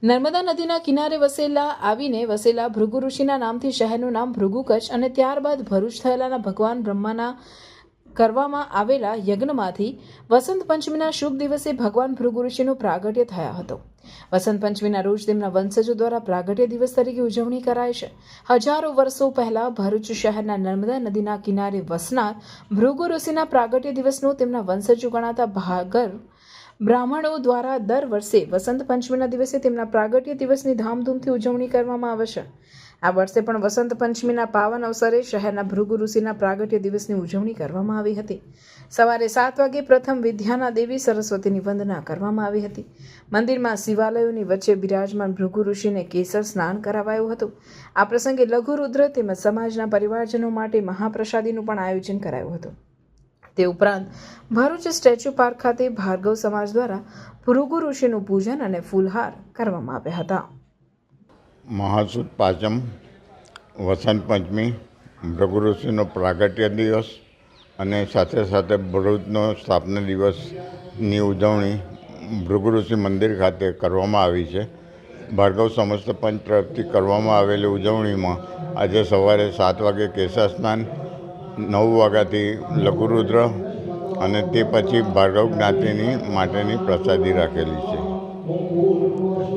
નર્મદા નદીના કિનારે વસેલા ભૃગુ ઋષિના નામથી શહેરનું નામ ભૃગુ કચ્છ અને ત્યારબાદ ભરૂચ થયેલાના ભગવાન બ્રહ્માના કરવામાં આવેલા યજ્ઞમાંથી વસંત પંચમીના શુભ દિવસે ભગવાન ભૃગુ ઋષિનું પ્રાગટ્ય થયા હતો. વસંત પંચમીના રોજ તેમના વંશજો દ્વારા પ્રાગટ્ય દિવસ તરીકે ઉજવણી કરાય છે. હજારો વર્ષો પહેલા ભરૂચ શહેરના નર્મદા નદીના કિનારે વસનાર ભૃગુ ઋષિના પ્રાગટ્ય દિવસનો તેમના વંશજો ગણાતા ભાગર બ્રાહ્મણો દ્વારા દર વર્ષે વસંત પંચમીના દિવસે તેમના પ્રાગટ્ય દિવસની ધામધૂમથી ઉજવણી કરવામાં આવે છે. આ વર્ષે પણ વસંત પંચમીના પાવન અવસરે શહેરના ભૃગુ ઋષિના પ્રાગટ્ય દિવસની ઉજવણી કરવામાં આવી હતી. સવારે 7 વાગે પ્રથમ વિદ્યાના દેવી સરસ્વતીની વંદના કરવામાં આવી હતી. મંદિરમાં શિવાલયોની વચ્ચે બિરાજમાન ભૃગુ ઋષિને કેસર સ્નાન કરાવાયું હતું. આ પ્રસંગે લઘુ રુદ્ર તેમજ સમાજના પરિવારજનો માટે મહાપ્રસાદીનું પણ આયોજન કરાયું હતું. તે ઉપરાંત ભરૂચ સ્ટેચ્યુ પાર્ક ખાતે ભાર્ગવ સમાજ દ્વારા ભૃગુ ઋષિનું પૂજન અને ફૂલહાર કરવામાં આવ્યા હતા. મહાસુદ પાંચમ, વસંત પંચમી, ભૃગુ ઋષિનો પ્રાગટ્ય દિવસ અને સાથે સાથે ભરૂચનો સ્થાપના દિવસની ઉજવણી ભૃગુ ઋષિ મંદિર ખાતે કરવામાં આવી છે. ભાર્ગવ સમસ્ત પંચ તરફથી કરવામાં આવેલી ઉજવણીમાં આજે સવારે 7 વાગે કેસર સ્નાન, 9 વાગ્યાથી લઘુરુદ્ર અને તે પછી ભાર્ગવ જ્ઞાતિની માટેની પ્રસાદી રાખેલી છે.